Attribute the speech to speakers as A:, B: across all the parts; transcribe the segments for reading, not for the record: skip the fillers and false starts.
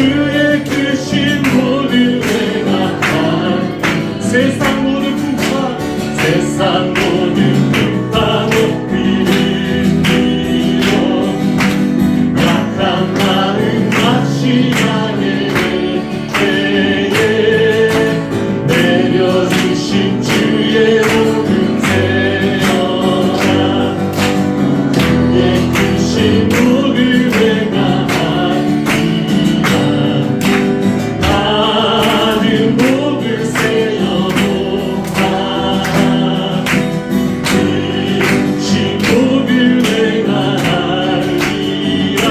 A: 주의 크신 모든 행하니 세상 모든 풍파 세상 모든 풍파 높이는 이로 약한 마음 낙심하게 될 때에 내려주신 주의 복음 세어라 주의 크신 모든 행하니라 나는 복을 세어보라 크신 복을 행하니라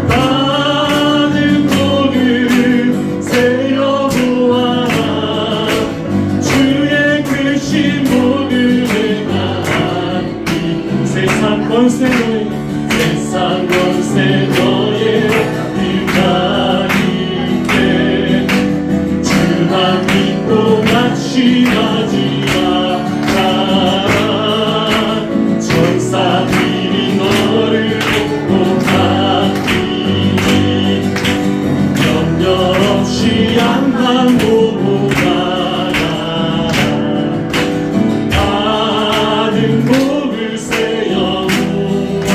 A: 나는 복을 세어보아라 주의 크신 복을 행하니 세상 권세 너의 세상 권세 너의 일가니께 주만 믿고 낙심하지 마라 천사들이 너를 복복하리니 염려 없이 앞만 보고 가라 나는 복을 세어보아라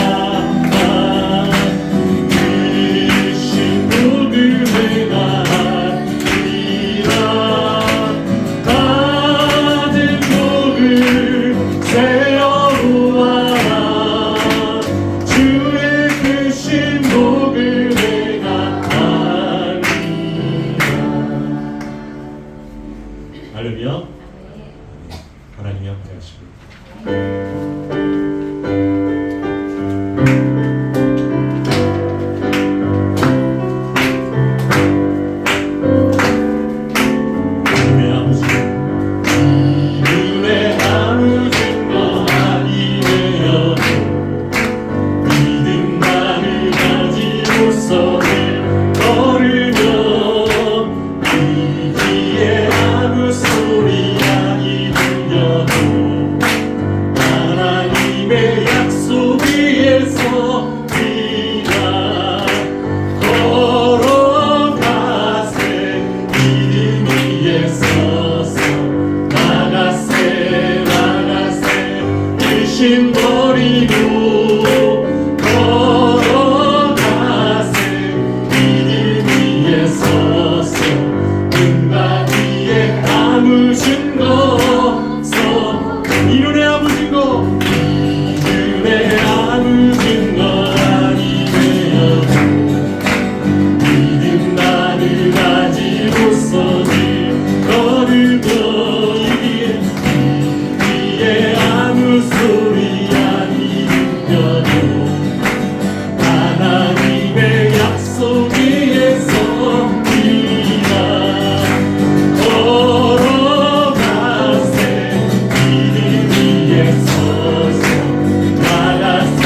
A: 크신 복을 행하리라 나는 복을 세어보아라 주의 크신 복을 행하리라 할렐루야 하나님이 함께 하시고 믿음의 아무 증거 아니 되어도 믿음만을 가지고서는 걸으면 이기에 아무 소리 아니 들려도 하나님의 약속 위에 서리라 걸어가세 믿음 위에 서서 나가세 의심 버리고 걸어가세 믿음 위에 서서 눈과 귀에 아무 증거 없어 이눈에 아무 증거 믿음에 아무 증거 아니 되어도 믿음만을 가지고서는 걸으며 이에 아무 소리 아니 들려도 하나님의 약속 위에 서리라 걸어가세 믿음 위에 서서 나가세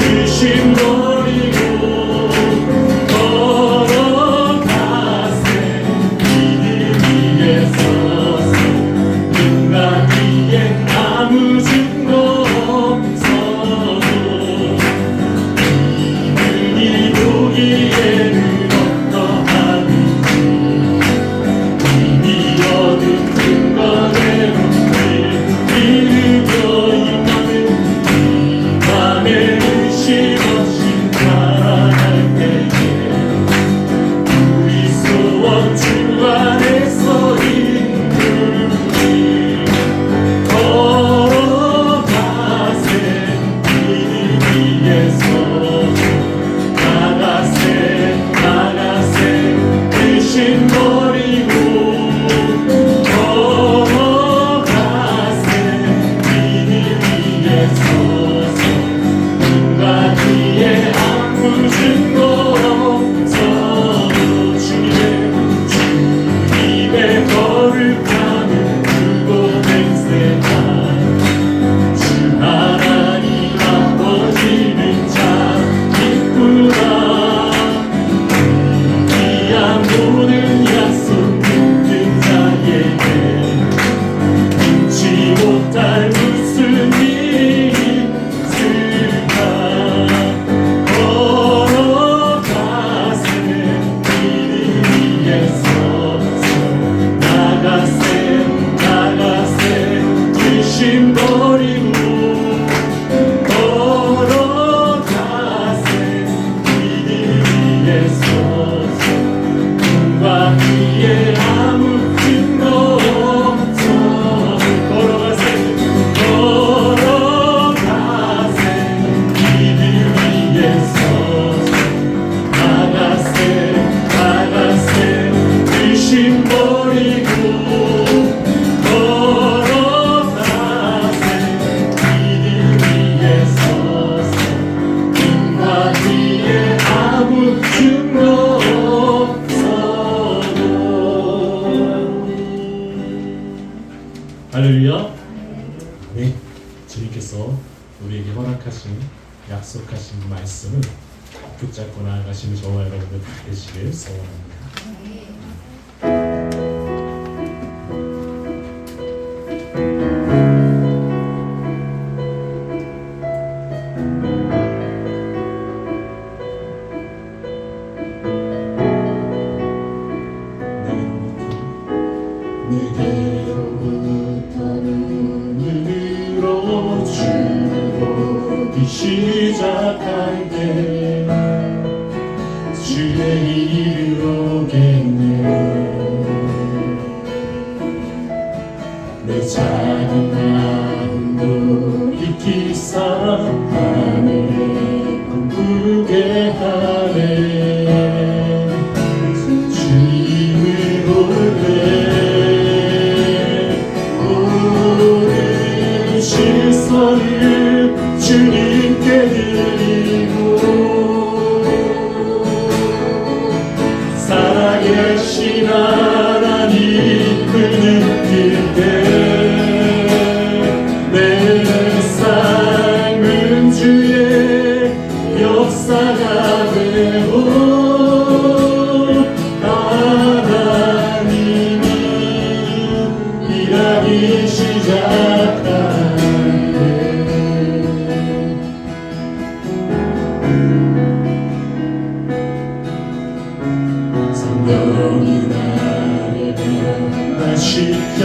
A: 의심 버리고 걸어가세 믿음 위에 서서 눈과 귀에 아무 증거 없어도 믿음이 보기에는 어떠하는지 이미 얻은 증거대로 믿으며 이 밤에 의심 없이 살아갈 때에 우리 소원 주 안에서 이루리 걸어가세 믿음 위에 서서 나가세 의심 버리고 걸어가세 믿음 위에 서서 눈과 귀에 아무 증거 없어도 주님의 거룩함을 그곳 행세한 주 하나님 아버지는 참 기쁘다 귀한 모든 약속 듣는 자에게 잊지 못할 무슨 일이 있을까 걸어 위에 서서 꿈과 그의 아무 증거 없어 걸어가세 이들 위에 서서 나가세 의심 버리고 걸어가세 이들 위에 서서 꿈과 뒤에 아무 증거 없어도 할렐루야. 네, 주님께서 우리에게 허락하신 약속하신 말씀을 붙잡고 나아가시는 저와 여러분들 다 되시길 소원합니다. 내게로부터 눈을 들어주고 시작할 때 주의 이루겠네. 내 작은 마음도 익히사 하늘에 꿈꾸게 하네. 주님을 볼 때 모든 시선을 주님께 드리고 살아계신 하나님을 느낄 때 내 삶은 주의 역사가 되고 하나님이 일하기 시작할 때 성령이 나를 변화시켜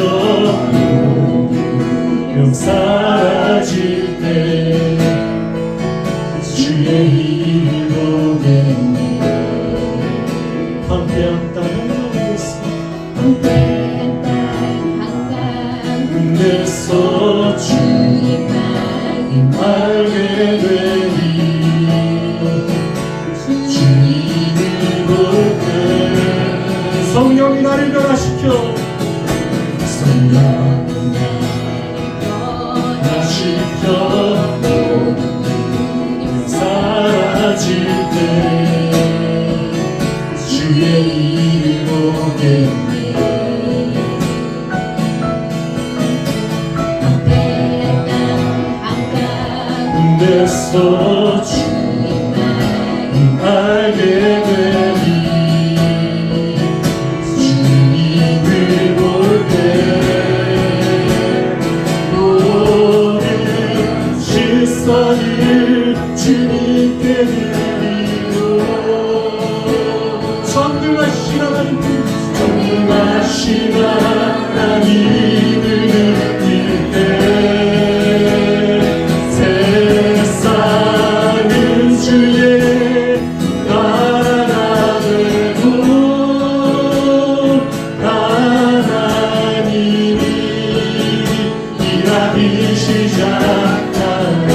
A: 사라질 때 주의 일을 보겠네. 황폐한 땅 한가운데서 주님 알게 되리. 주님을 볼 때 성령이 나를 변화시켜 사라질 때 주의 일을 보겠네. 한가운데서 주님 알게 되리. 주님을 볼 때 시선을 주님께 드리고 전능하신 하나님을 느낄 때 세상은 주의 나라가 되고 하나님이 일하기 시작하네.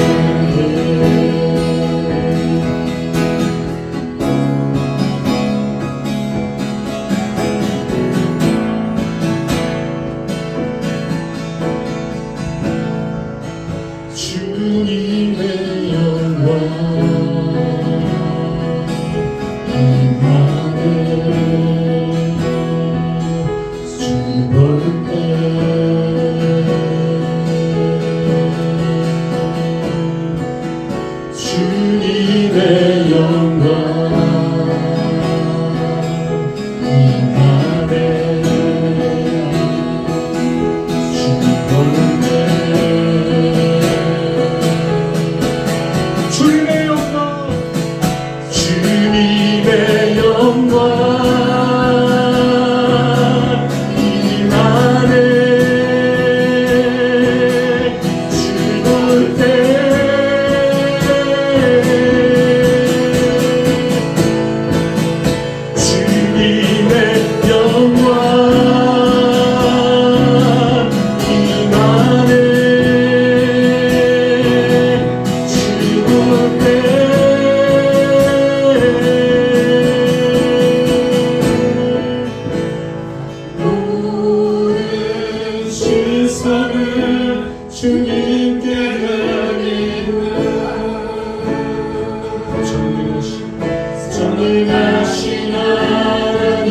A: 전능하신 하나님을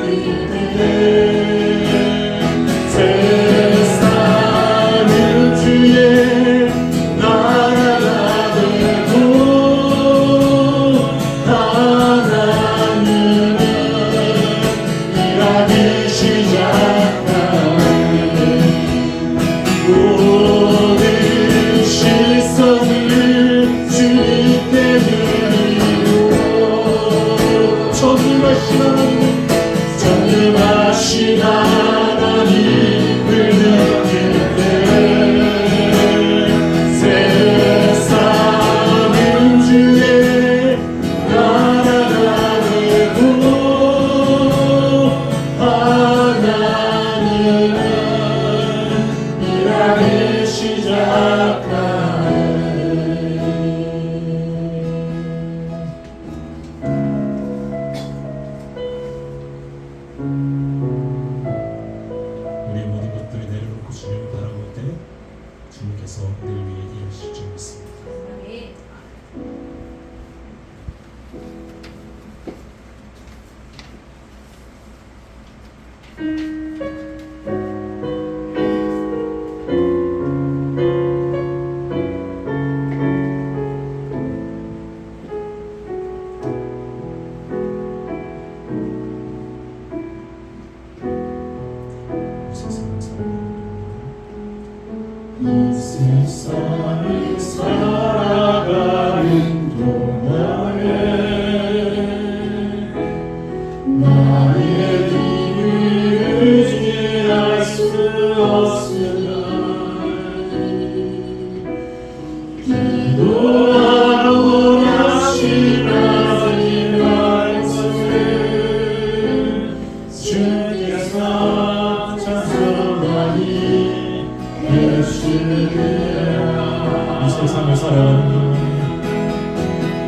A: 느낄 때 세상은 주의 나라가 되고 하나님은 일하기 시작하네. 모든 시선을 주님께 드리고 전능하신 하나님을 느낄 때 세상은 주의 나라가 되고 하나님은 일하기 시작하네. 우리의 모든 것들을 내려놓고 주님을 바라볼 때 주님께서 우리를 위해 일하실 줄 믿습니다. 이 세상을 살아가는 동안에 나의 힘을 의지할 수 없으나 기도하고 낙심하지 말것을 주께서 찬송하니 이 세상을 살아가는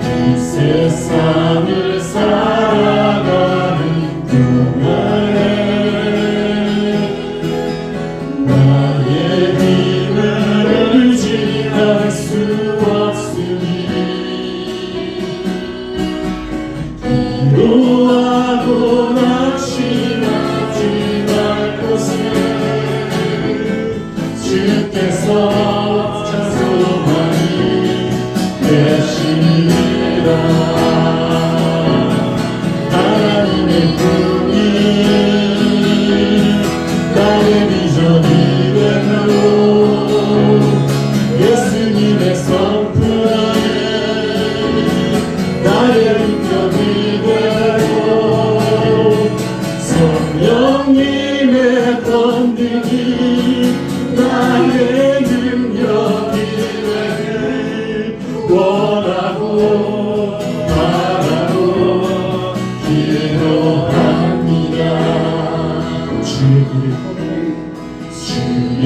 A: 이 세상을 살아가는 동안에 나의 힘을 의지할 수 없으니 기도하고 낙심하지 말 것을 주께서 찬송하니 되시리라. 하나님의 꿈이 나의 비전이 되고 예수님의 성품이 나의 인격이 되고 성령님의 권능이 나의 능력이 되길 원하고 바라고 기도합니다. 주의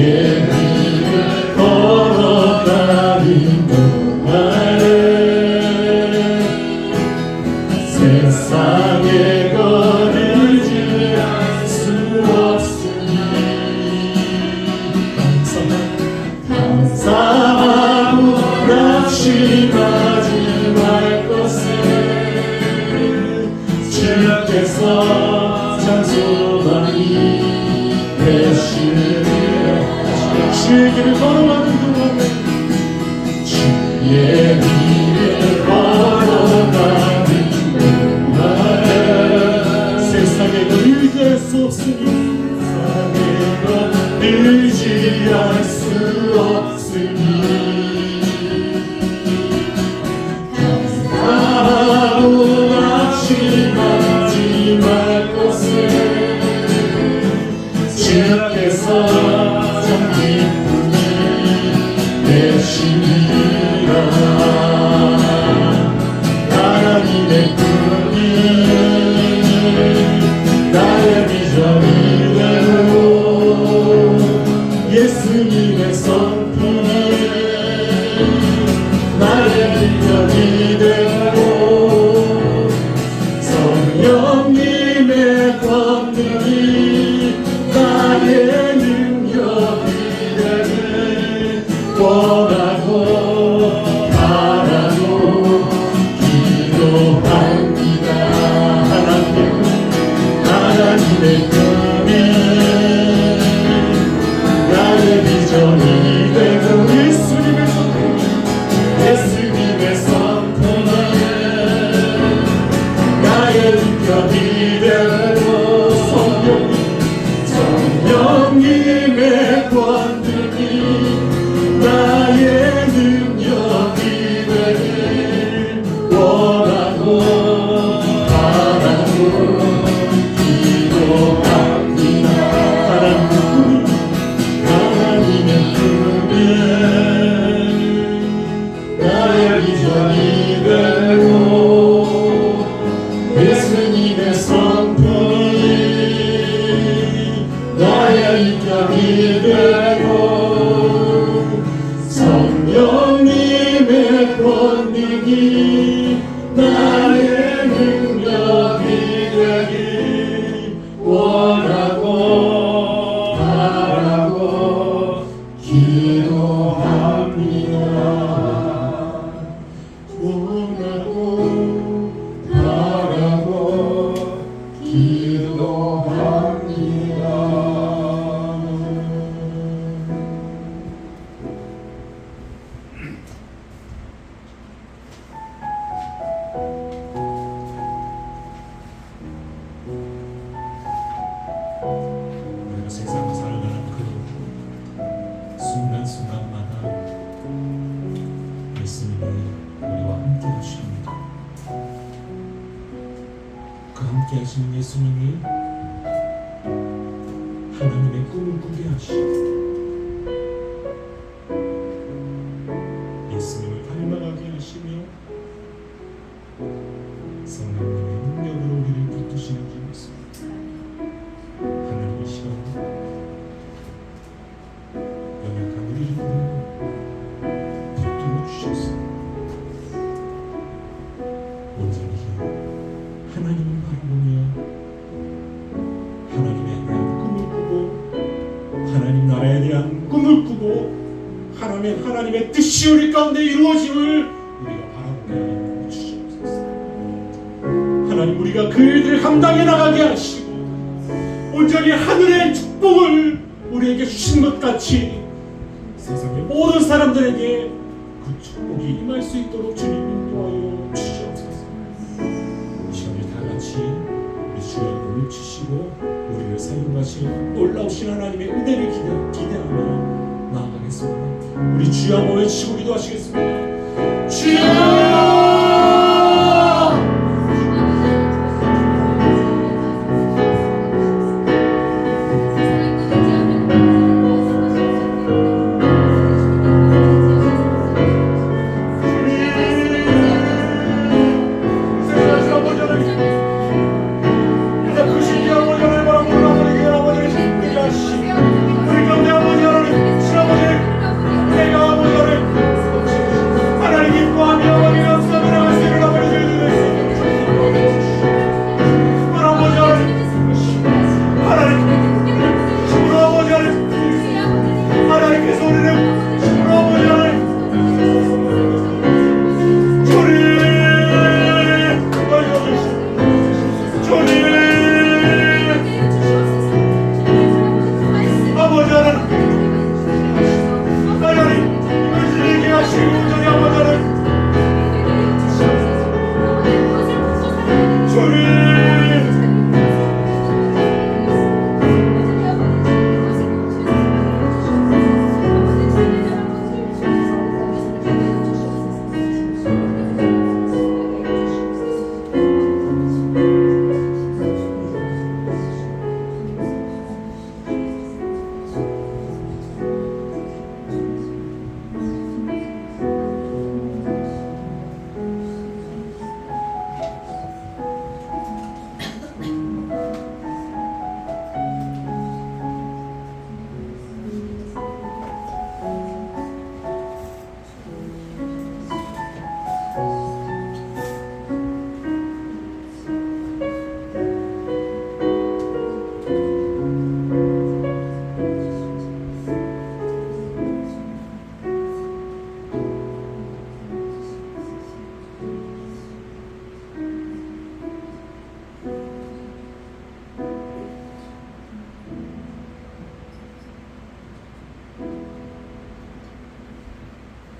A: 길을 걸어가는 동안에 세상의 것을 지할 수 없으니 감사하고 낙심하지 말 것을 주께서 찬송하니 되시리라. 주의 길을 걸어가는 동안에 주의 길을 걸어가는 동안에 세상의 것 의지할 수 없으니 세상의 것 의지할 수 없으니 감사하고 낙심하지 말 것을 하나님의 꿈에 나의 비전이 되고 예수님의 선포에 나의 인격이 되고 성령님의 권능이 나의 능력이 되길 원하고 바라고 기도합니다. 하나님의 꿈에 나의 비전이 되고 예수님의 선포에 나의 인격이 되고 성령님의 권능이 나의 능력이 되길 원하고 바라고 기도합니다. 원하고 바라고 기도합니다. 우리가 세상을 살아가는 그 순간순간마다 예수님이 우리와 함께 하십니다. 그 함께 하시는 예수님이 하나님의 꿈을 꾸게 하시고 예수님을 닮아가게 하시며 성령님의 능력으로 우리를 붙드시는 줄 믿습니다. 하나님 이 시간 연약한 우리를 붙들어 주셔서 온전히 하나님을 바라보며 하나님의 대한 꿈을 꾸고 하나님 나라에 대한 꿈을 꾸고 하나님의 뜻이 우리 가운데 이루어짐을 우리가 바라보게 하여 주시옵소서. 하나님 우리가 그 일들을 감당해 나가게 하시고 온전히 하늘의 축복을 우리에게 주신 것 같이 세상의 모든 사람들에게 그 축복이 임할 수 있도록 주님 인도하여 주시옵소서. 이 시간에 다 같이 우리 주의 이름을 주시고 우리를 사용하신 놀라우신 하나님의 은혜를 기대하며 나아가겠습니다. 우리 주여 한번 외치고 기도하시겠습니다. 주여! 하나님 기뻐하며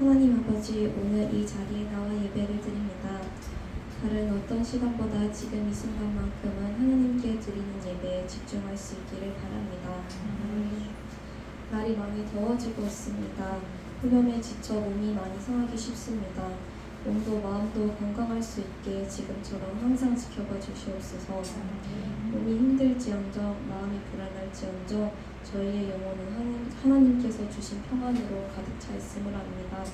B: 하나님 아버지, 오늘 이 자리에 나와 예배를 드립니다. 다른 어떤 시간보다 지금 이 순간만큼은 하나님께 드리는 예배에 집중할 수 있기를 바랍니다. 날이 많이 더워지고 있습니다. 흡염에 지쳐 몸이 많이 상하기 쉽습니다. 몸도 마음도 건강할 수 있게 지금처럼 항상 지켜봐 주시옵소서. 몸이 힘들지언정 마음이 불안할지언정 저희의 영혼은 하나님께서 주신 평안으로 가득 차 있음을 압니다.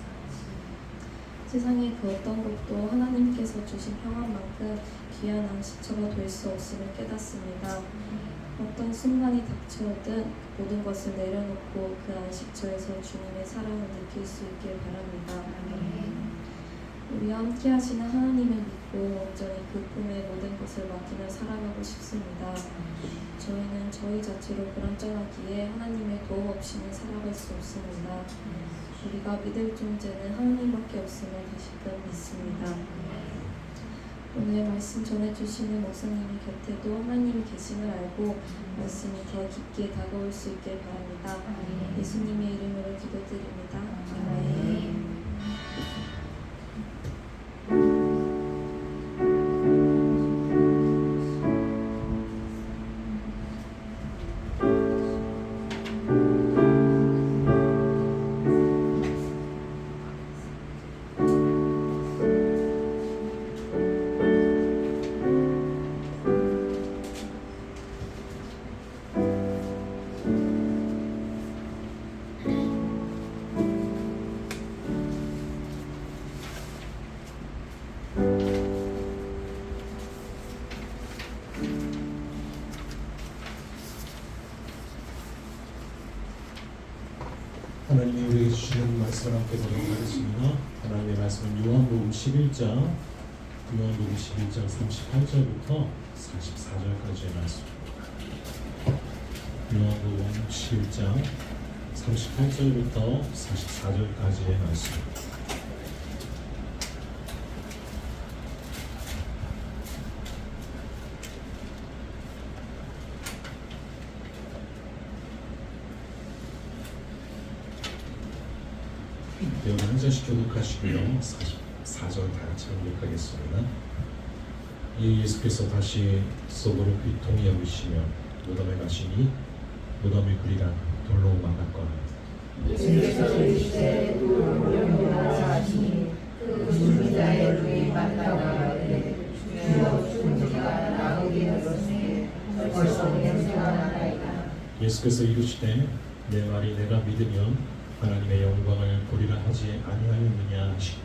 B: 세상의 그 어떤 것도 하나님께서 주신 평안만큼 귀한 안식처가 될 수 없음을 깨닫습니다. 어떤 순간이 닥쳐오든 모든 것을 내려놓고 그 안식처에서 주님의 사랑을 느낄 수 있길 바랍니다. 우리와 함께 하시는 하나님을 믿고 온전히 그 꿈에 모든 것을 맡기며 살아가고 싶습니다. 저희는 저희 자체로 불완전하기에 하나님의 도움 없이는 살아갈 수 없습니다. 우리가 믿을 존재는 하나님밖에 없음을 다시금 믿습니다. 오늘 말씀 전해주시는 목사님의 곁에도 하나님이 계심을 알고 말씀이 더 깊게 다가올 수 있길 바랍니다. 예수님의 이름으로 기도드립니다. 아멘.
A: 하나님이 우리에게 주시는 말씀을 함께 보도록하겠습니다. 하나님의 말씀은 요한복음 11장 38절부터 44절까지의 말씀입니다. 요한복음 11장 38절부터 44절까지의 말씀입니다. 여러분 한 절씩 교독하시고요. 44절 다 같이 교독하겠습니다. 예수께서 다시 속으로 비통히 여기시며 무덤에 가시니 무덤의 구리가 돌로 막았거늘
C: 예수께서 이르시되 돌로 하시니 그 죽은 자의 주에 맞다가 주여 죽은 자가 나오게 되었으니 벌써 냄새가 나나이다.
A: 예수께서 이르시되 내 말이 내가 믿으면 하나님의 영광을 보리라 하지 아니하였느냐 하시고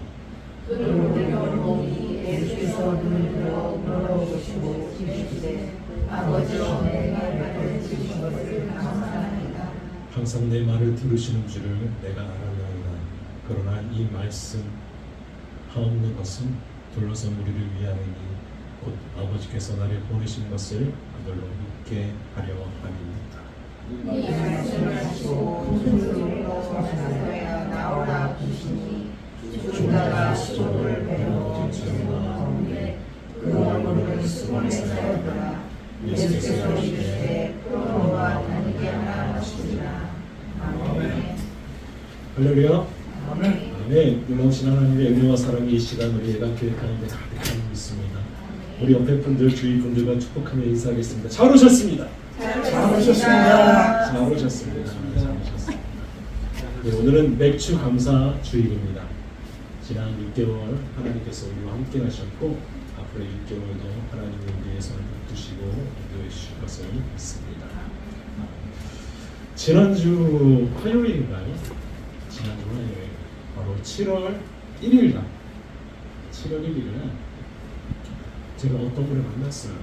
C: 그를 보니 예수께서 눈을 들어 물어보시고 이르시되 아버지여 내가 말을 들으신 것을 감사합니다.
A: 항상 내 말을 들으시는 줄을 내가 알아나이다. 그러나 이 말씀 하옵는 것은 둘러선 우리를 위하여니 곧 아버지께서 나를 보내신 것을 그들로 믿게 하려 함이니이다.
C: 이 말씀을 하시고 무슨으로 성소에 나오라 하시니 죽은 자가 시종을 베어 지치는 그 얼굴을 수건에 싸였더라. 예수께서 이르시되 그러므로 다니게 하라 하시니라. 아멘.
A: 할렐루야.
C: 아멘.
A: 아멘. 유망신 하나님의 은혜와 사랑이 이 시간 우리 예감 교회 가운데 가득함을 믿습니다. 우리 옆에 분들 주위 분들과 축복하며 인사하겠습니다. 잘 오셨습니다.
C: 잘 오셨습니다.
A: 잘 오셨습니다. 잘 오셨습니다. 네, 오늘은 맥주 감사 주일입니다. 지난 6개월 하나님께서 우리와 함께 하셨고 앞으로 6개월도 하나님이 우리의 손을 붙드시고 인도해 주실 것을 믿습니다. 지난주 화요일인가요? 지난주 화요일 바로 7월 1일 날 7월 1일 날 제가 어떤 분을 만났어요.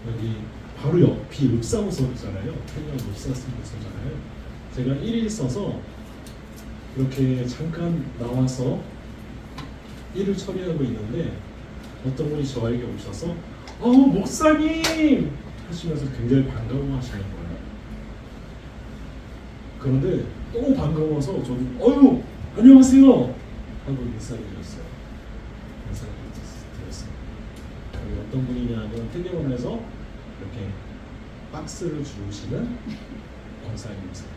A: 여기 바로 옆이 읍사무소잖아요. 평양 읍사무소잖아요. 제가 1일 있어서 이렇게 잠깐 나와서 일을 처리하고 있는데 어떤 분이 저에게 오셔서 목사님! 하시면서 굉장히 반가워하시는 거예요. 그런데 너무 반가워서 저도 안녕하세요! 하고 인사를 드렸어요. 인사를 드렸어요. 여기 어떤 분이냐면 태계원에서 이렇게 박스를 주우시는 권사님이세요.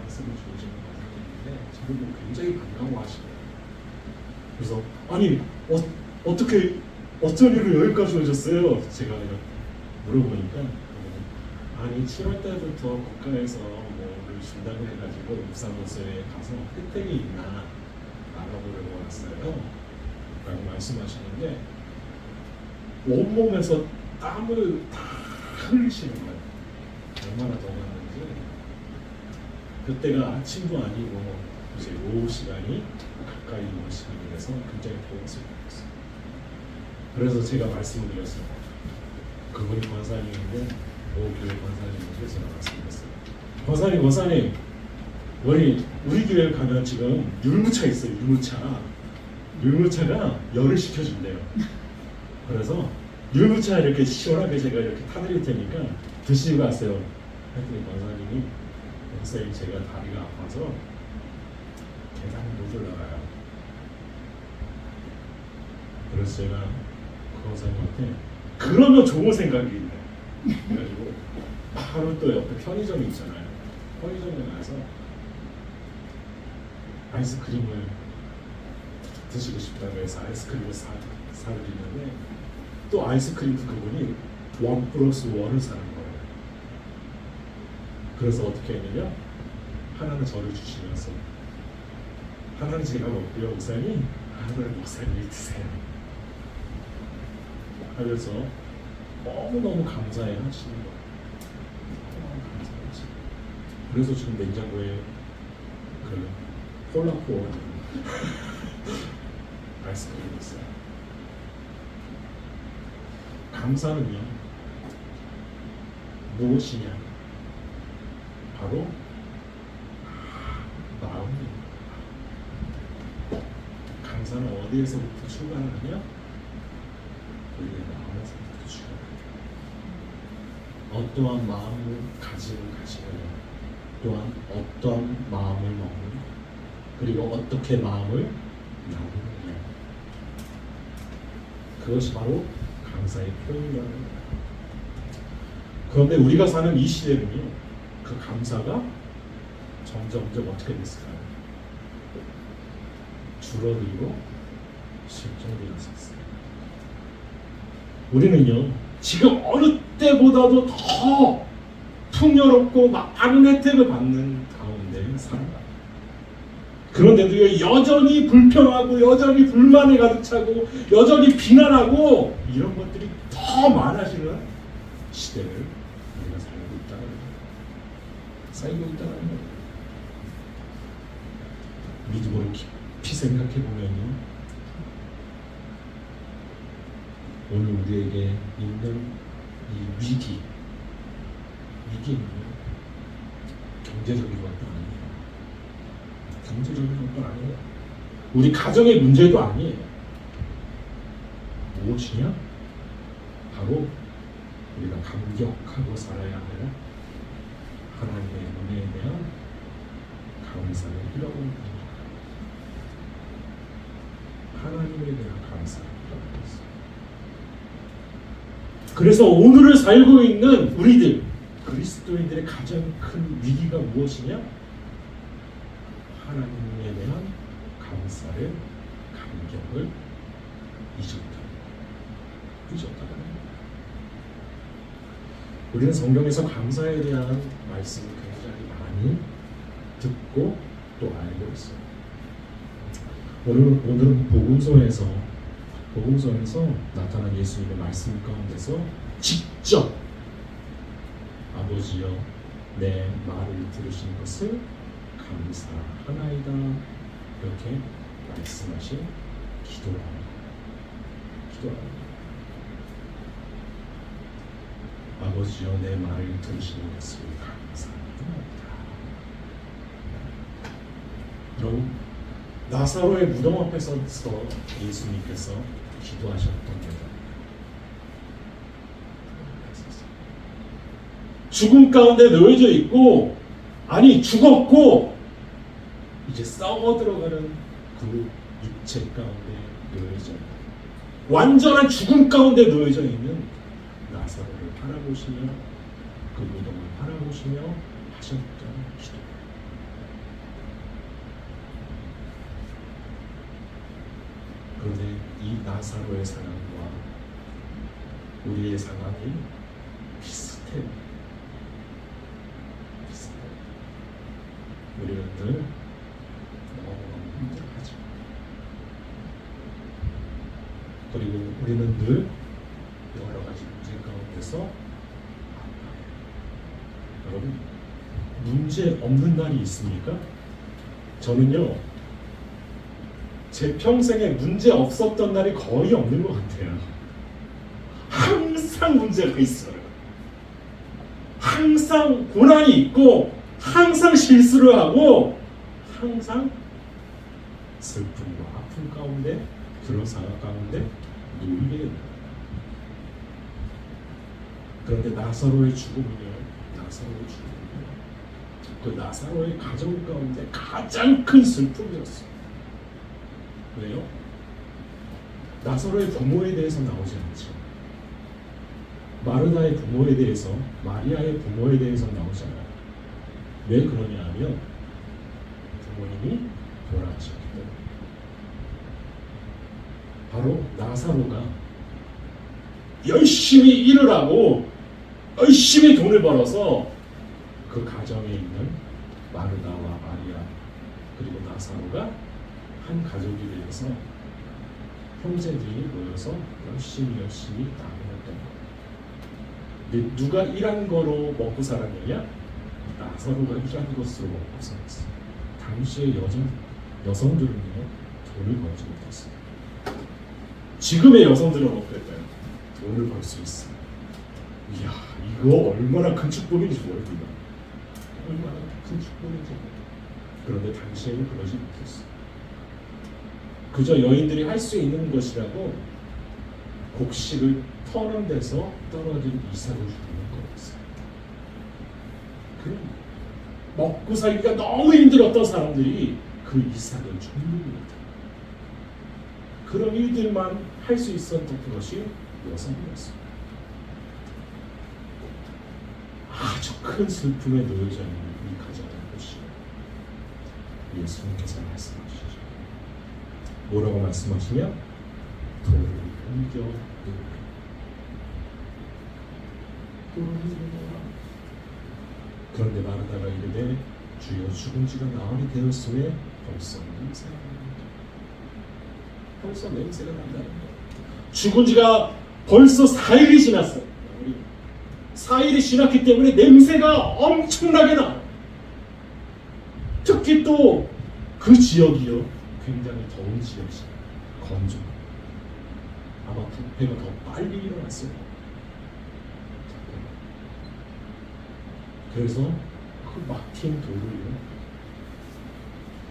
A: 박스를 주우시는 권사님. 하시는데 저를 보고 굉장히 반가워하시더라고요. 그래서 아니 어떻게 어쩐 일로 여기까지 오셨어요? 제가 물어보니까 아니 7월 때부터 국가에서 뭐를 준다고 해가지고 육사무소에 가서 혜택이 있나 알아보려고 왔어요 라고 말씀하시는데 온몸에서 땀을 다 흘리시는 거예요. 얼마나 더웠는지. 그때가 아침도 아니고 이제 오후 시간이 가까이 오는 시간이라서 굉장히 더웠을 거였어요. 그래서 제가 말씀을 드렸어요. 그분이 권사님인데 교회 권사님인데 제가 말씀드렸어요. 권사님 우리 교회 가면 지금 율무차 있어요. 율무차가 열을 식혀준대요. 그래서 율무차 이렇게 시원하게 제가 이렇게 타드릴 테니까 드시고 가세요. 했더니 권사님이 선생님 제가 다리가 아파서 계단을 못 올라가요. 그래서 제가 그 권사님한테 그러면 좋은 생각이 있네. 그래가지고 바로 또 옆에 편의점이 있잖아요. 편의점에 가서 아이스크림을 드시고 싶다고 해서 아이스크림을 사드리는데 또 아이스크림도 그분이 1+1을 사는 거예요. 그래서 어떻게 했냐면 하나는 저를 주시면서 하나는 제가 먹고요. 목사님 하나는 목사님이 드세요. 하면서 너무너무 감사해 하시는 거예요. 너무너무 감사하지. 그래서 지금 냉장고에 그 콜라포 아이스크림이 있어요. 감사는요 무엇이냐? 바로 마음입니다. 감사는 어디에서부터 출발하느냐? 우리의 마음에서부터 출발합니다. 어떠한 마음을 가지느냐, 또한 어떠한 마음을 먹느냐, 그리고 어떻게 마음을 나누느냐, 그것이 바로 감사의 표현이라는 거예요. 그런데 우리가 사는 이 시대는요, 그 감사가 점점 어떻게 됐을까요? 줄어들고 실종되었습니다. 우리는요, 지금 어느 때보다도 더 풍요롭고 많은 혜택을 받는 가운데 살아가요. 그런데도 여전히 불평하고 여전히 불만에 가득 차고 여전히 비난하고 이런 것들이 더 많아지는 시대를 우리가 살고 있다는 거예요. 믿음으로 깊이 생각해 보면요, 오늘 우리에게 있는 이 위기는 경제적인 것도 아니에요. 경제적인 것도 아니에요. 우리 가정의 문제도 아니에요. 무엇이냐? 바로 우리가 감격하고 살아야 하는 하나님의 은혜에 대한 감사를 잃어버린 겁니다. 하나님에 대한 감사를 잃어버린 있어요. 그래서 오늘을 살고 있는 우리들 그리스도인들의 가장 큰 위기가 무엇이냐? 하나님에 대한 감사를, 감격을 잊었다는 거예요. 우리는 성경에서 감사에 대한 말씀을 굉장히 많이 듣고 또 알고 있어요. 오늘은 복음서에서 나타난 예수님의 말씀 가운데서 직접 아버지여 내 말을 들으신 것을 감사하나이다 이렇게 말씀하신 기도를 합니다. 아버지여 내 말을 들으시는 것을 감사합니다. 여러분, 나사로의 무덤 앞에 서서 예수님께서 기도하셨던 거죠. 죽음 가운데 놓여져 있고, 아니 죽었고 이제 썩어 들어가는 그 육체 가운데 놓여져 있는, 완전한 죽음 가운데 놓여져 있는 나사로를 바라보시며 그 무덤을 바라보시며 하셨던 기도. 그런데 이 나사로의 상황과 우리의 상황이 비슷해요. 우리는 늘 너무 힘들어하죠. 그리고 우리는 늘 여러 가지 문제 가운데서 아파요. 여러분, 문제 없는 날이 있습니까? 저는요, 제 평생에 문제 없었던 날이 거의 없는 것 같아요. 항상 문제가 있어요. 항상 고난이 있고, 항상 실수를 하고, 항상 슬픔과 아픔 가운데, 그런 상황 가운데 놓이게 됩니다. 그런데 나사로의 죽음은요, 그 나사로의 가정 가운데 가장 큰 슬픔이었어요. 왜요? 나사로의 부모에 대해서 나오지 않죠. 마르다의 부모에 대해서, 마리아의 부모에 대해서 나오잖아요. 왜 그러냐 하면 부모님이 돌아가셨기 때문에. 바로 나사로가 열심히 일을 하고 열심히 돈을 벌어서 그 가정에 있는 마르다와 마리아 그리고 나사로가 한 가족이 되어서 형제들이 모여서 열심히 나누었던 거예요. 근데 누가 일한 거로 먹고 살았느냐? 나사로가 일한 것으로 먹고 살았어요. 당시의 여성들은요, 돈을 벌지 못했어요. 지금의 여성들은 어떨까요? 돈을 벌 수 있어요. 이야, 이거 얼마나 큰 축복인지 모릅니다. 얼마나 큰 축복인지. 그런데 당시에는 그러지 못했어요. 그저 여인들이 할 수 있는 것이라고 곡식을 터는 데서 떨어진 이삭을 주는 거였어요. 그럼 먹고 살기가 너무 힘들었던 사람들이 그 이삭을 줍니다. 그런 일들만 할 수 있었던 것이 여성이었어요. 아주 큰 슬픔에 놓여져 있는 이 가정의 것이 예수님께서 말씀하시죠. 뭐라고 말씀하시냐? 돌을 옮겨 놓으라. 돌을 옮겨 놓으라. 그런데 마르다가 이르되 주여 죽은 지가 나흘이 되었으에 벌써 냄새가 납니다. 벌써 냄새가 난다는 거예요. 죽은 지가 벌써 4일이 지났어요. 4일이 지났기 때문에 냄새가 엄청나게 나요. 특히 또 그 지역이요, 굉장히 더운 지역이죠. 건조. 아마 부패가 더 빨리 일어났어요. 그래서 그 막힌 돌을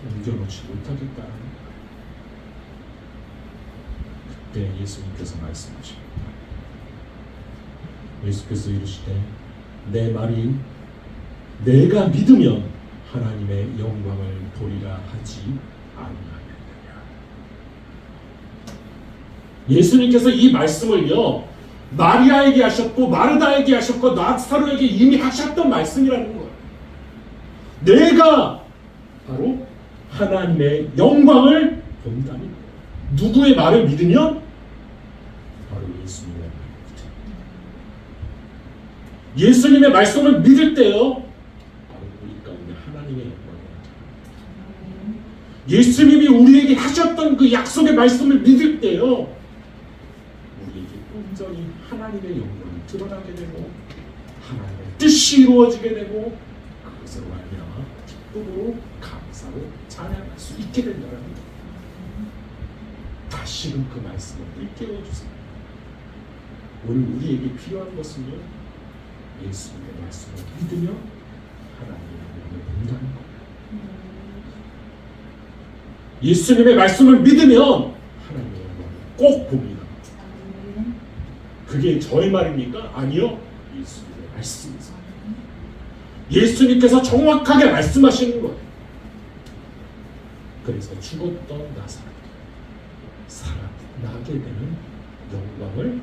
A: 옮겨놓지 못하겠다는 그때 예수님께서 말씀하십니다. 예수께서 이르시되 내 말이 내가 믿으면 하나님의 영광을 보리라 하지 아니하느냐. 예수님께서 이 말씀을요, 마리아에게 하셨고 마르다에게 하셨고 나사로에게 이미 하셨던 말씀이라는 거예요. 내가 바로 하나님의 영광을 본다는 거예요. 누구의 말을 믿으면 바로 예수님의 말을 믿죠. 예수님의 말씀을 믿을 때요, 바로 우리 가운데 하나님의 영광이 나타납니다. 예수님이 우리에게 하셨던 그 약속의 말씀을 믿을 때요, 우리에게 온전히 하나님의 영광이 드러나게 되고 하나님의 뜻이 이루어지게 되고 그것으로 말미암아 기쁨으로 감사로 찬양할 수 있게 된다는 거예요. 다시금 그 말씀을 일깨워주세요. 오늘 우리에게 필요한 것은요, 예수님의 말씀을 믿으며 하나님의 영광을 본다는 거예요. 예수님의 말씀을 믿으면 하나님의 영광을 꼭 봅니다. 그게 저의 말입니까? 아니요, 예수님의 말씀이세요. 예수님께서 정확하게 말씀하시는 거예요. 그래서 죽었던 나사로 살아나게 되는 영광을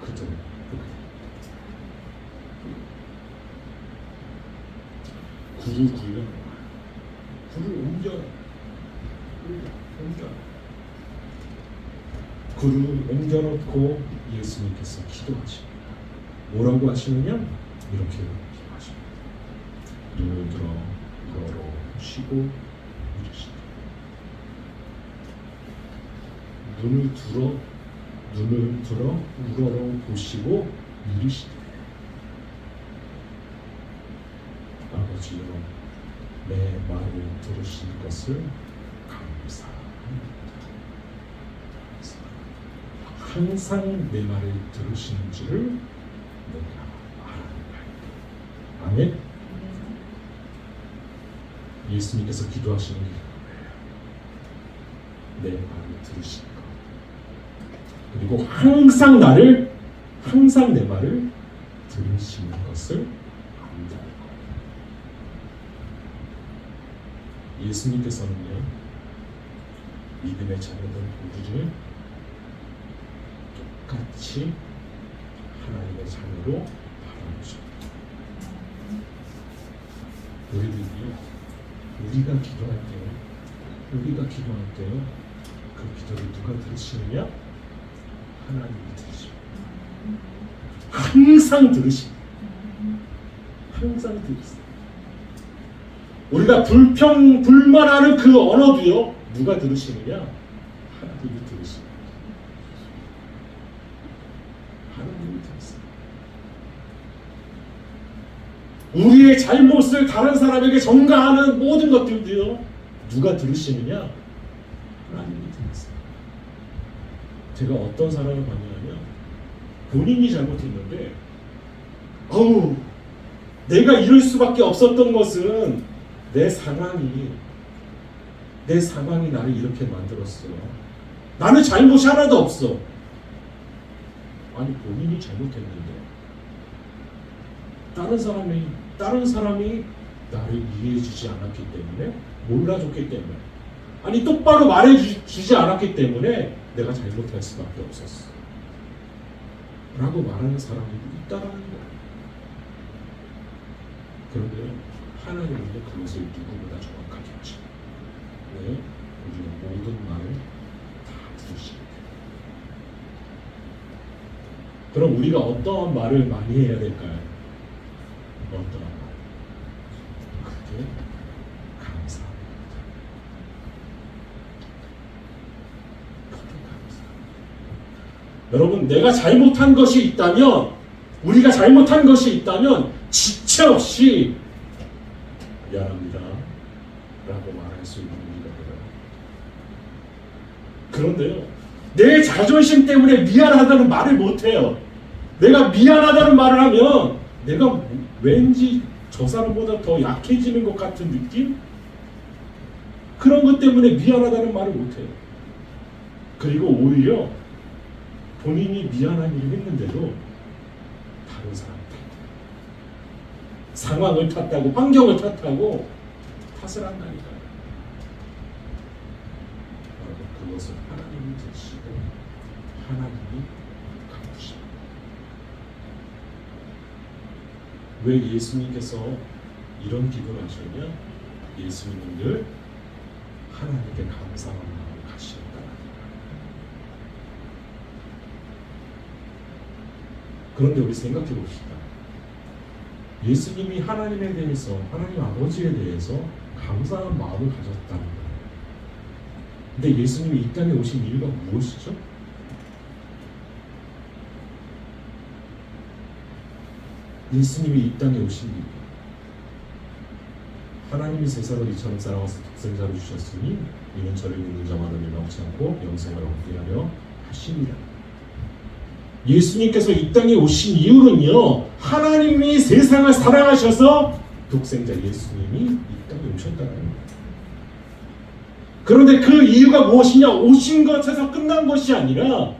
A: 그들은 보게 됩니다. 굴을 굴려 굴을 옮겨 옮겨놓고 예수님께서 기도하십니다. 뭐라고 하시느냐? 이렇게 기도하십니다. 눈을 들어 우러러 쉬고 이르시되 눈을 들어 우러러 보시고 이르시되 아버지여 내 말을 들으신 것을 감사합니다. 항상 내 말을 들으시는 줄을 내가 알아요. 아멘. 예수님께서 기도하시는 게 내 말을 들으시는 것. 그리고 항상 내 말을 들으시는 것을 안다는 거예요. 예수님께서는요, 믿음의 자녀들 우리를 똑같이 하나님의 자녀로 바라보십니다. 우리가 기도할 때요, 그 기도를 누가 들으시느냐? 하나님이 들으십니다. 항상 들으십니다. 항상 들으십니다. 우리가 불만하는 그 언어도요, 누가 들으시느냐? 하나님이 들으십니다. 하나님이 들으십니다. 우리의 잘못을 다른 사람에게 전가하는 모든 것들도요, 누가 들으시느냐? 하나님이 들으십니다. 제가 어떤 사람을 봤냐면 본인이 잘못했는데 내가 이럴 수밖에 없었던 것은 내 상황이 나를 이렇게 만들었어. 나는 잘못이 하나도 없어. 아니, 본인이 잘못했는데 다른 사람이 나를 이해해주지 않았기 때문에, 몰라줬기 때문에, 아니 똑바로 말해주지 않았기 때문에 내가 잘못할 수밖에 없었어 라고 말하는 사람이 있다라는 거예요. 그런데 하나님은 그것을 누구보다 정확하게 하십니다. 왜? 우리는 모든 말을 다 들으십니다. 그럼 우리가 어떠한 말을 많이 해야 될까요? 어떠한 말? 그게 감사합니다. 여러분, 우리가 잘못한 것이 있다면 지체 없이 미안합니다 라고 말할 수 있는 우리가 되어요. 그런데요, 내 자존심 때문에 미안하다는 말을 못해요. 내가 미안하다는 말을 하면 내가 왠지 저 사람보다 더 약해지는 것 같은 느낌? 그런 것 때문에 미안하다는 말을 못해요. 그리고 오히려 본인이 미안한 일을 했는데도 다른 사람 상황을 탓하고 환경을 탓하고 탓을 한다니까요. 여러분, 그것을 하나님이 드시고 하나님이 갚으십니다. 왜 예수님께서 이런 기도를 하셨냐? 예수님은 늘 하나님께 감사한 마음을 가지셨다. 그런데 우리 생각해 봅시다. 예수님이 하나님에 대해서, 하나님 아버지에 대해서 감사한 마음을 가졌다는 거예요. 근데 예수님이 이 땅에 오신 이유가 무엇이죠? 예수님이 이 땅에 오신 이유, 하나님이 세상을 이처럼 사랑하사 독생자를 주셨으니 이는 저를 믿는 자마다 멸망치 않고 영생을 얻게 하려 하시니라. 예수님께서 이 땅에 오신 이유는요, 하나님이 세상을 사랑하셔서 독생자 예수님이 이 땅에 오셨다는 거예요. 그런데 그 이유가 무엇이냐? 오신 것에서 끝난 것이 아니라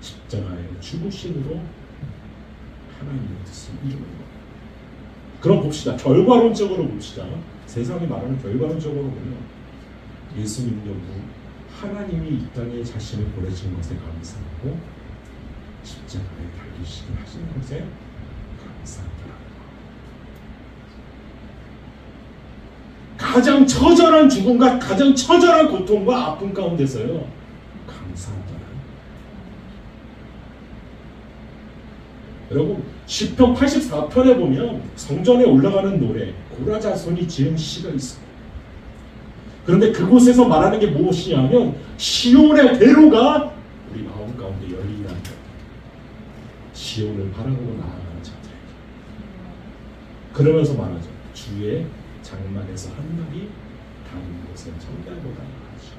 A: 십자가의 죽으심으로 하나님의 뜻을 이루는 거예요. 그럼 봅시다. 결과론적으로 봅시다. 세상이 말하는 결과론적으로 보면 예수님은요, 하나님이 이 땅에 자신을 보내신 것에 감사하고 십자가에 달리시게 하신 것에 감사합니다. 가장 처절한 죽음과 가장 처절한 고통과 아픔 가운데서요, 감사한다는. 여러분 시편 84편에 보면 성전에 올라가는 노래 고라자손이 지은 시가 있습니다. 그런데 그곳에서 말하는 게 무엇이냐면 시온의 대로가 우리 마음 가운데 열리라는 거예요. 시온을 바라보고 나아가는 자들. 그러면서 말하죠. 주의 장막에서 한 마리 다른 곳에 청달보다 나아가죠.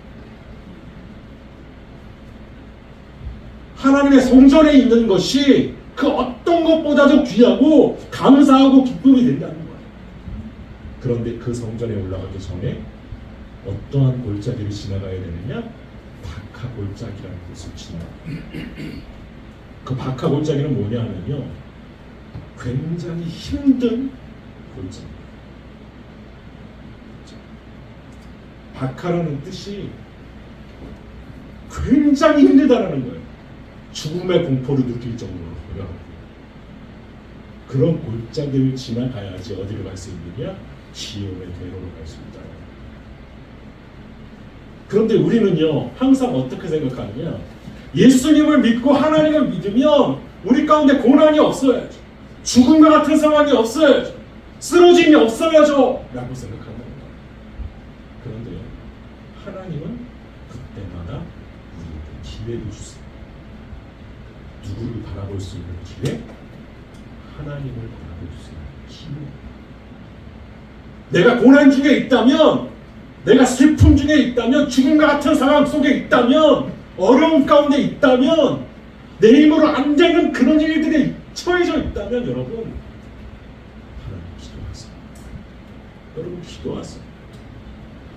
A: 하나님의 성전에 있는 것이 그 어떤 것보다도 귀하고 감사하고 기쁨이 된다는 거예요. 그런데 그 성전에 올라가기 전에 어떠한 골짜기를 지나가야 되느냐? 바카 골짜기라는 곳을 지나가요. 그 바카 골짜기는 뭐냐 하면요, 굉장히 힘든 골짜기. 바카라는 뜻이 굉장히 힘들다라는 거예요. 죽음의 공포를 느낄 정도로 그런 골짜기를 지나가야지 어디를 갈 수 있느냐? 시온의 대로로 갈 수 있다. 그런데 우리는요 항상 어떻게 생각하느냐? 예수님을 믿고 하나님을 믿으면 우리 가운데 고난이 없어야죠. 죽음과 같은 상황이 없어야죠. 쓰러짐이 없어야죠 라고 생각하는 거예요. 그런데요 하나님은 그때마다 우리에게 기회를 주세요. 누구를 바라볼 수 있는 기회? 하나님을 바라볼 수 있는 기회. 내가 고난 중에 있다면, 내가 슬픔 중에 있다면, 죽음과 같은 상황 속에 있다면, 어려움 가운데 있다면, 내 힘으로 안 되는 그런 일들에 처해져 있다면 여러분 하나님 기도하세요. 여러분 기도하세요.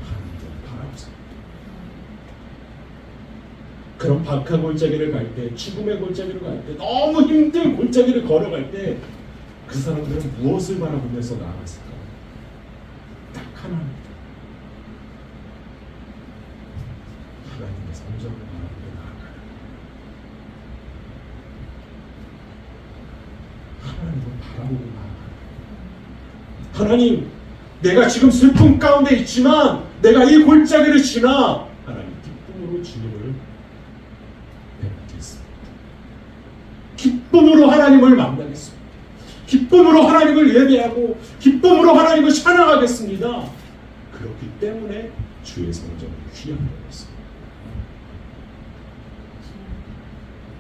A: 하나님을 바라보세요. 그런 박하 골짜기를 갈 때, 죽음의 골짜기를 갈 때, 너무 힘든 골짜기를 걸어갈 때 그 사람들은 무엇을 바라보면서 나아갔을까? 딱 하나입니다. 하나님의 성전을 바라보며 나아가요. 하나님을 바라보고 나아가요. 하나님, 내가 지금 슬픔 가운데 있지만 내가 이 골짜기를 지나 하나님 기쁨으로 주님을 뵙겠습니다. 기쁨으로 하나님을 만나겠습니다. 기쁨으로 하나님을 예배하고 기쁨으로 하나님을 찬양하겠습니다. 그렇기 때문에 주의 성전은 귀한 거였습니다.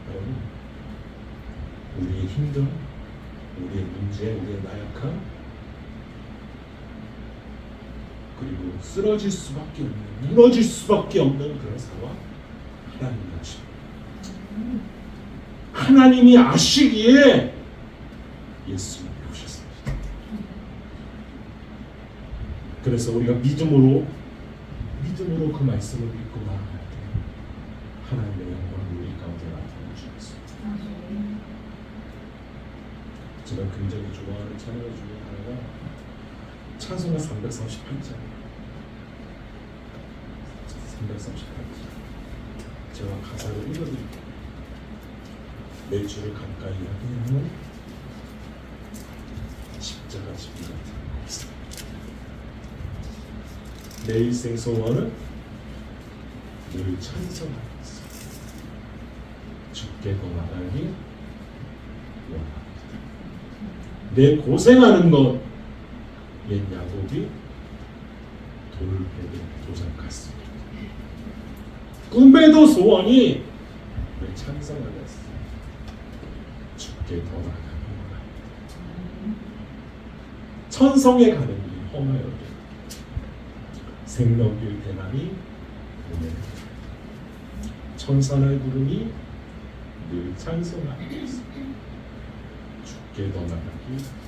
A: 여러분, 우리의 힘듦, 우리의 문제, 우리의 나약함, 그리고 쓰러질 수밖에 없는, 무너질 수밖에 없는 그런 상황, 하나님이 아십니다. 하나님이 아시기에 예수님이 오셨습니다. 그래서 우리가 믿음으로 그 말씀을 믿고 나아갈 때 하나님의 영광이 우리 가운데 나타나 주셨습니다. 제가 굉장히 좋아하는 찬양 중에 하나가 찬송가 338장. 제가 가사를 읽어드릴게요. 내 주를 가까이 하게 하는 십자가 지기 같은 것입니다. 내 일생 소원은 늘 찬송하겠습니다. 주께 더 나가기 원합니다. 내 고생하는 것 옛 야곱이 돌베개 도장 같습니다. 꿈에도 소원이 왜 찬송하겠습니다. 주께 더 나가기 원합니다. 천성에 가는 길 험하여도 생명길 대남이 오늘입니다. 천산을 부르니 늘 찬송하겠습니다. 주께 더 나가기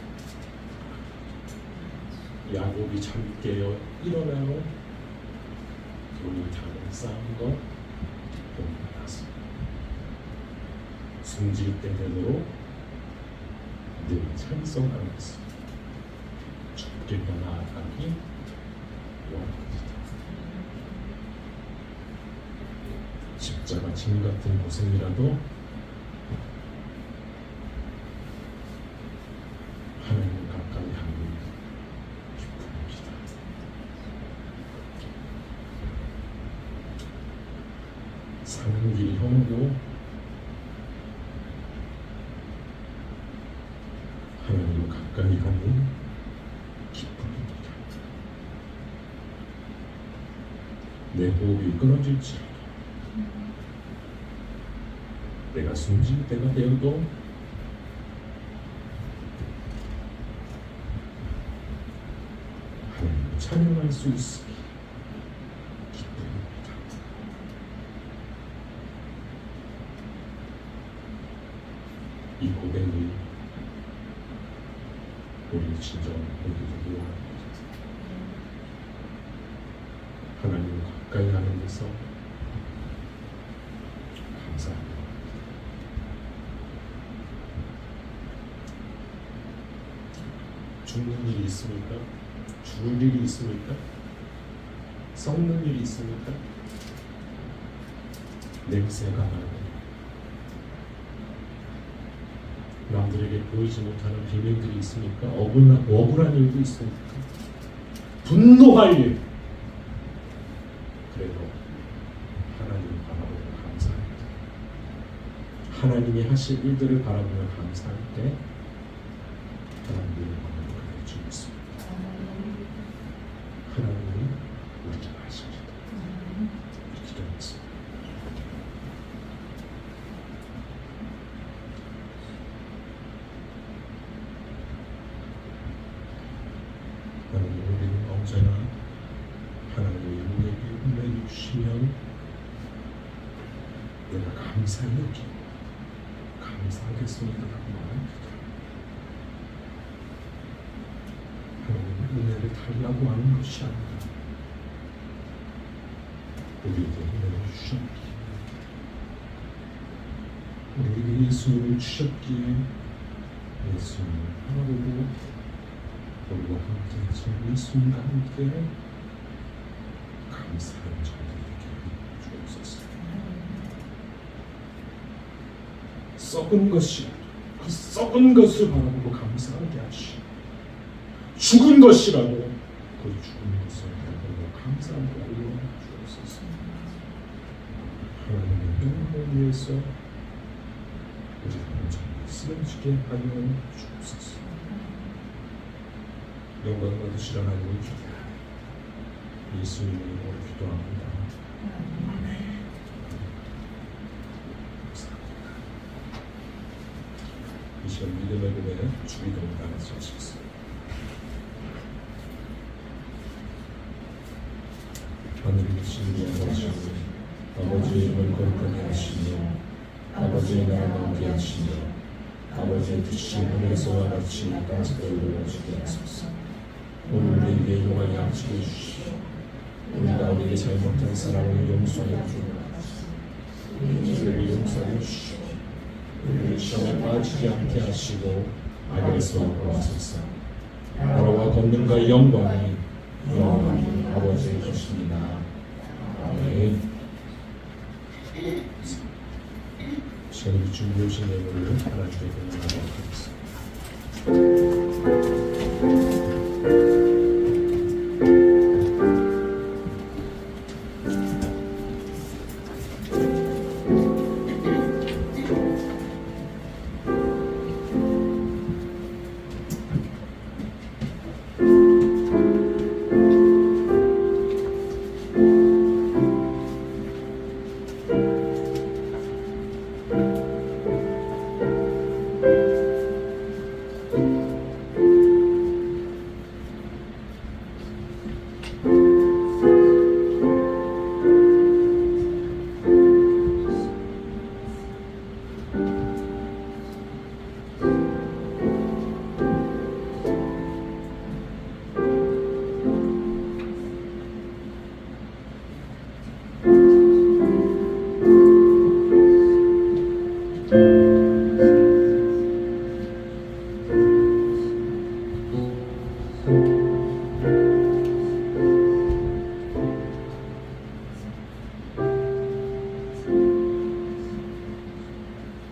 A: 야곱이 잠 깨어 일어나고 돌을 쌓은 것 본받았습니다. 숨질 때 되도록 늘 찬송하겠습니다. 주께 더 나아가기 원합니다. 십자가 짐 같은 고생이라도 하나님을 가까이 하는 기쁨입니다. 사는 길이 험고 가까이 하는 기쁨입니다. 내 호흡이 끊어질지라도 내가 숨질 때가 되어도 하나님을 찬양할 수 있으니 기쁨입니다. 이 고백이 우리 진정 모두를 요합니다. 하나님을 가까이 하는 데서 감사합니다. 죽는 일이 있습니까? 죽을 일이 있습니까? 썩는 일이 있습니까? 냄새가 나고 남들에게 보이지 못하는 비밀들이 있습니까? 억울한 일도 있습니까? 분노할 일. 그래도 하나님을 바라보며 감사합니다. 하나님이 하실 일들을 바라보며 감사할 때 하나님의 마음을 그려주고 있습니다. 하나님이 우리 잘 아십니다. 기도하겠습니다. 하나님, 우리는 언제나 하나님의 우리에게 은혜를 주시면 내가 감사히 여기고 감사하겠습니다라고 말합니다. 하나님은 은혜를 달라고 하는 것이 아니라 우리에게 은혜를 주셨기에 우리에게 예수님을 주셨기에 예수님을 바라보고 우리와 함께 하신 이 순간에 감사한 자들에게 주옵소서. 썩은 것이라도 그 썩은 것을 바라보고 감사하게 하시고 죽은 것이라도 그 죽은 것을 바라보고 감사하게 하여 주옵소서. 하나님의 영광을 위해서 우리 한번 쓰러지게 하여 주옵소서. 영광 받으시라 하나님을 기도하며 예수님의 이름으로 기도합니다. 아멘. 감사합니다. 이 시간 믿음의 고백에 주기도를 따라서 하시겠습니다. 하늘에 계신 우리 아버지, 아버지의 이름을 거룩하게 하시며 아버지의 나라가 오게 하시며 아버지의 뜻이 하늘에서와 같이 땅에서도 이루어지게 하소서. 오늘 우리에게 용할 양식을 주시오. 우리가 우리에게 잘못한 사람을 용서하여 주옵소서. 우리를 용서하여 주시오. 우리를 시험에 빠지지 않게 하시고 악에서 구하소서. 나라와 권능과 영광이 영원히 아버지의 것입니다. 아멘. 시간이 준비해 주신 내용을 하나님께 공유하도록 하겠습니다.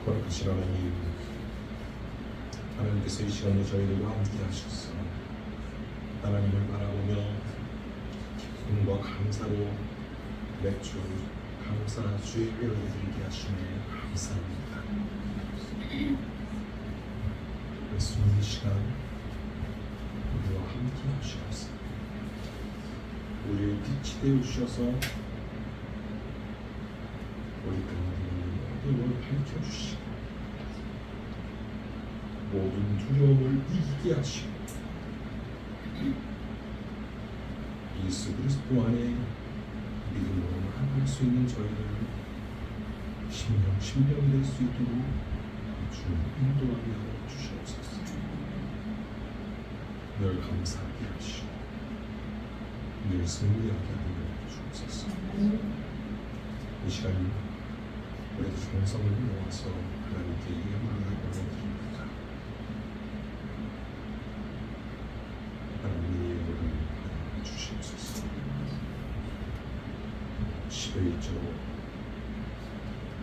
A: 거룩하신 하나님, 하나님께서 이 시간에 저희들과 함께 하셨어. 하나님을 바라보며 기쁨과 감사로 맥주 감사 주의 회를 드리게 하시네 감사합니다. 예수님 이 시간 함께 하시옵소서. 우리의 빛이 되어 주셔서 우리 가운데 모든 걸 밝혀 주시고 모든 두려움을 이기게 하시고 예수 그리스도 안에 믿음으로 나아갈 수 있는 저희를 심령이 될 수 있도록 주님 인도하게 하여 주시옵소서. 늘 감사하게 하시고 늘 승리하게 하여 주옵소서. 이 시간 우리 정성을 모아서 하나님께 영광을 올려드립니다. 하나님의 이름으로 하여 주시옵소서. 11조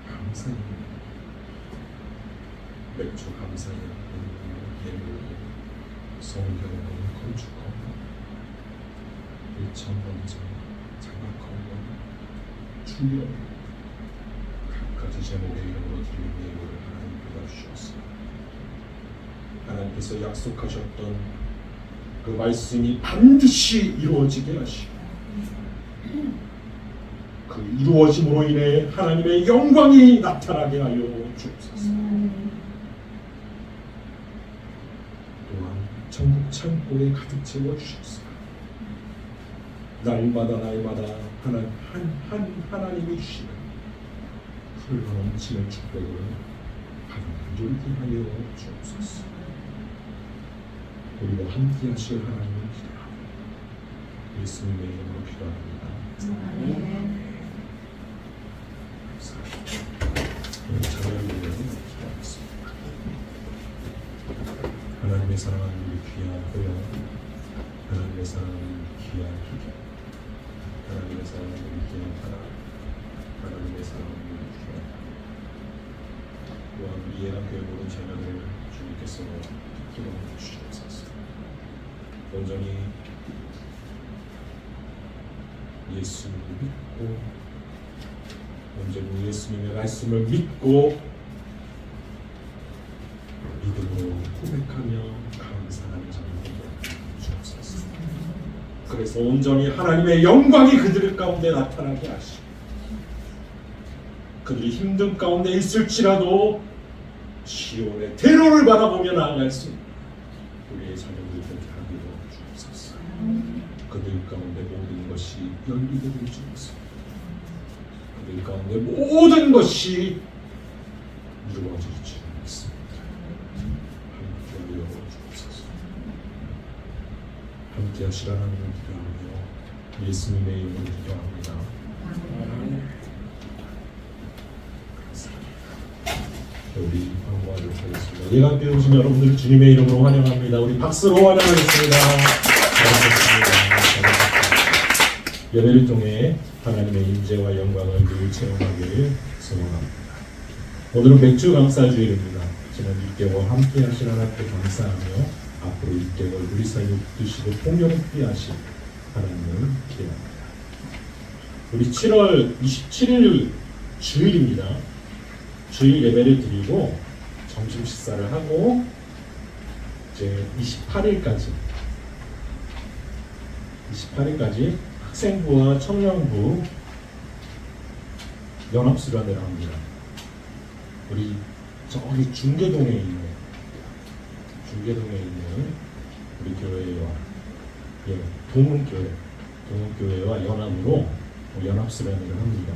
A: 감사히 맥주 감사히 예물로 성경을 건축하고 일천번째 장악하고 주여 각가지 제목의 이름으로 드리는 예물을 하나님 받아주셨어. 하나님께서 약속하셨던 그 말씀이 반드시 이루어지게 하시고 그 이루어짐으로 인해 하나님의 영광이 나타나게 하여 주옵소서. 또한 천국 창고에 가득 채워 주셨소. 날마다 하나님이 주시는 흘러넘치는 축복을 간절히 하여 주옵소서. 우리와 함께 하실 하나님을 기대하고 예수님의 이름으로 기도합니다.
C: 아멘.
A: 찬양을 기도하겠습니다. 하나님의 사랑하는 우리 귀한 호영, 하나님의 사랑하는 귀한 희경, 하나님의 사랑하는 우리 귀한 사랑, 하나님의 사랑하는 우리 귀한 또한 우리 예나교회 모든 자녀들 주님께서 기도해 주시옵소서. 온전히 예수를 믿고 온전히 예수님의 말씀을 믿고 믿음으로 고백하며 감사하는 자를 되게 주옵소서. 그래서 온전히 하나님의 영광이 그들 가운데 나타나게 하시고 그들이 힘든 가운데 있을지라도 시온의 대로를 바라보며 나아갈 수 있는 우리의 자녀들 되게 하기로 주옵소서. 그들 가운데 모든 것이 열리게 될 주옵소서. 그들 가운데 모든 것이 이루어질 줄 믿습니다. 함께하여 주옵소서. 함께하시라 하나님을 기도하며 예수님의 이름으로 기도합니다. 우리 방문하도록 하겠습니다. 예가 함께 오신 여러분들 주님의 이름으로 환영합니다. 우리 박수로 환영하겠습니다. 예배를 통해 하나님의 인재와 영광을 늘 체험하기를 소원합니다. 오늘은 맥주 감사주일입니다. 지난 6개월 함께 하신 하나님께 감사하며 앞으로 6개월 우리 사이에 붙드시고 통역해 하실 하나님을 기대합니다. 우리 7월 27일 주일입니다. 주일 예배를 드리고 점심 식사를 하고 이제 28일까지 학생부와 청년부 연합수련회를 합니다. 우리 저기 중계동에 있는 우리 교회와 동문교회와 연합으로 연합수련회를 합니다.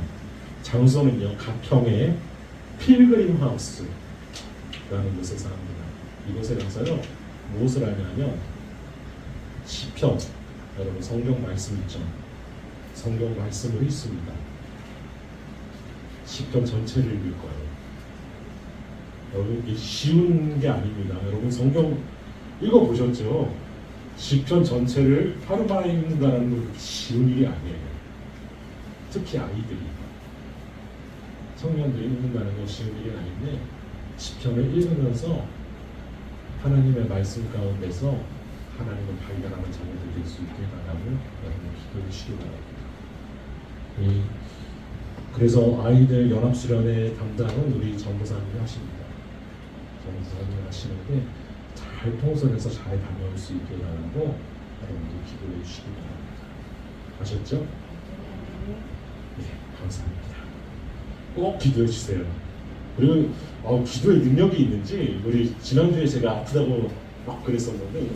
A: 장소는요 가평의 필그림 하우스라는 곳에서 합니다. 이곳에 가서요 무엇을 하냐면 시편, 여러분 성경 말씀 있죠? 성경 말씀을 읽습니다. 시편 전체를 읽을 거예요. 여러분 이게 쉬운 게 아닙니다. 여러분 성경 읽어보셨죠? 시편 전체를 하루 만에 읽는다는 건 쉬운 일이 아니에요. 특히 아이들이 청년들이 읽는다는 건 쉬운 일이 아닌데 시편을 읽으면서 하나님의 말씀 가운데서 하나님을 발견하는 자녀들 될 수 있게 해달라고 여러분 기도해 주시기 바랍니다. 그래서 아이들 연합수련회 담당은 우리 전도사님이 하십니다. 전도사님이 하시는데 잘 통솔해서 잘 다녀올 수 있게 해달라고 여러분들 기도해 주시기 바랍니다. 아셨죠? 네, 감사합니다. 꼭 기도해 주세요. 그리고 기도의 능력이 있는지 우리 지난주에 제가 아프다고 막 그랬었는데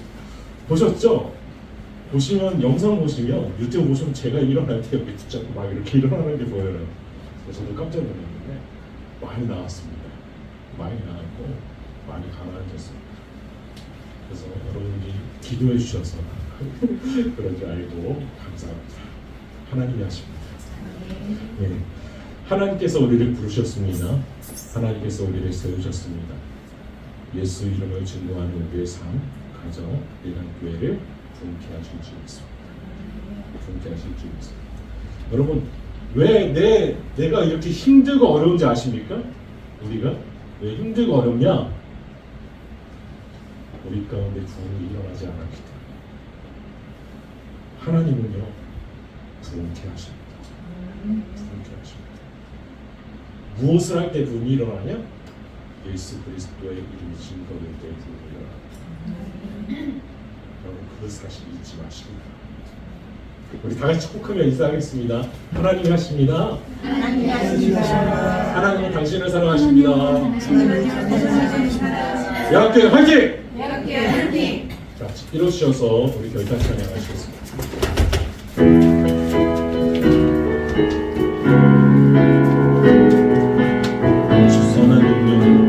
A: 보셨죠? 보시면 영상 보시면 유튜브 보시면 제가 일어날 때 여기 붙잡고 막 이렇게 일어나는 게 보여요. 그래서 저도 깜짝 놀랐는데 많이 나왔습니다. 많이 나왔고 많이 가라앉았습니다. 그래서 여러분들이 기도해 주셔서 그런 줄 알고 감사합니다. 하나님이 하십니다. 네. 하나님께서 우리를 부르셨습니다. 하나님께서 우리를 세우셨습니다. 예수 이름을 증거하는 우리의 삶, 가정, 예단교회를 부흥케 하실 줄 믿습니다. 부흥케 하실 줄 믿습니다. 여러분, 왜 내가 이렇게 힘들고 어려운지 아십니까? 우리가 왜 힘들고 어렵냐? 우리 가운데 부흥이 일어나지 않았기 때문에. 하나님은요, 부흥케 하십니다. 부흥케 하십니다. 무엇을 할 때 부흥이 일어나냐? 예수 그리스도의 이름이 증거될 때 부흥이 일어납니다. 여러분, 그 사실 잊지 마시고 우리 다 같이 꼭 하면 인사하겠습니다. 하나님이 하십니다.
C: 하나님이 하십니다.
A: 하나님은 당신을 사랑하십니다.
C: 하나님이 당신을 사랑하십니다.
A: 야학교회 화이팅!
C: 야학교회 화이팅!
A: 자, 일어서셔서 우리 결단 찬양하시겠습니다. 주선한 능력,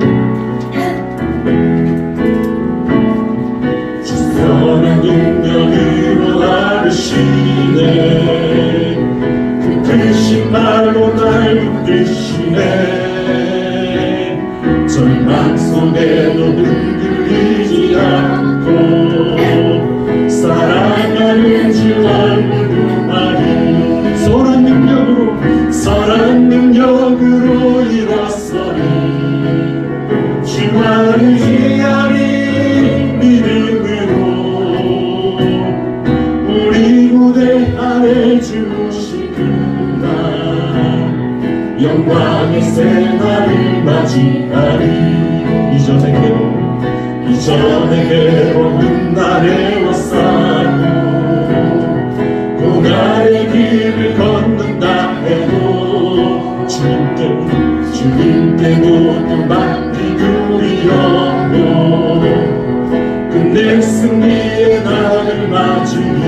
A: 주선한 능력으로 나르시네. 그 크신 발로 날 붙드시네. 절망 속에도 흔들리지 않고 사랑하는 주 얼굴만이 선한 능력으로 일어서니 주만 의지하니 믿음으로 우리 무대 안에 주시구나. 영광의 새날을 맞이하니 이전에 괴로운 날에 왔사고 고난의 길을 걷는다 해도 주님께 모두 맡기구리었고 끝내 승리의 날을 맞으니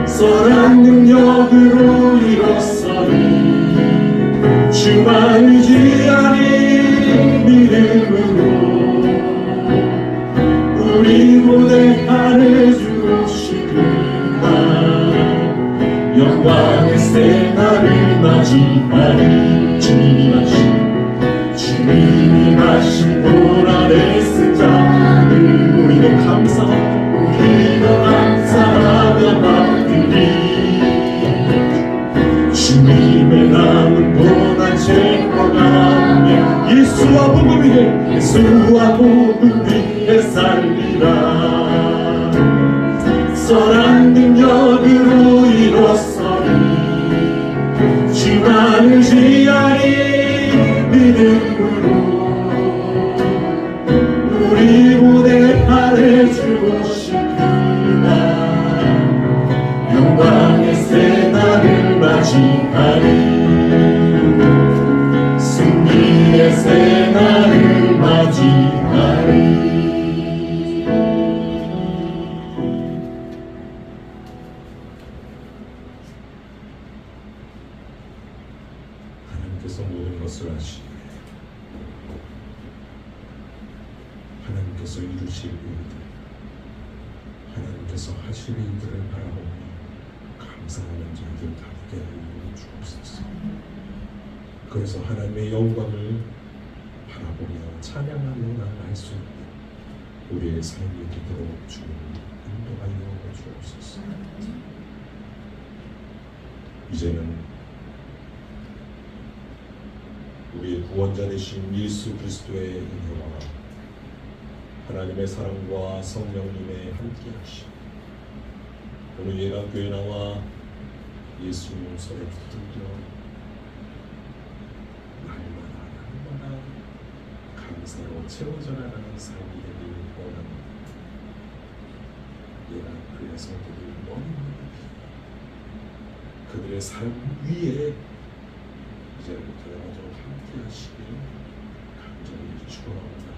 A: 선한 능력으로 일어서니 주만 의지하니 믿음으로 우리 무대 안에 주시구나. 영광의 새날을 맞이하니 주님이 마신 보라의 승자를 우리도 감사하며 맡으리. 주님의 남은 고난 제거하며 예수와 복음 위에 살리라. 선한 능력으로 일어서니 주만 의지하니 믿음으로 우리 무대 안에 주시구나. 영광의 새날을 맞이하니 승리의 새날을 맞이하니. 하나님께서 모든 것을 아시니 하나님께서 이루실 일들, 하나님께서 하실 일들을 바라보며 감사하는 자들 다 되게 하여 주옵소서. 그래서 하나님의 영광을 바라보며 찬양하며 나아갈 수 있는 우리의 삶이 되도록 주님 인도하여 주옵소서. 이제는 우리의 구원자 되신 예수 그리스도의 은혜와 하나님의 사랑과 성령님의 함께하심, 오늘 예감교회 나와 예수님 손에 붙들려 날마다 감사로 채워져 나가는 삶이 되길 원합니다. 예나 그의 성도들 너무 그들의 삶 위에 이제부터 영원토록 함께 하시길 간절히 축원합니다.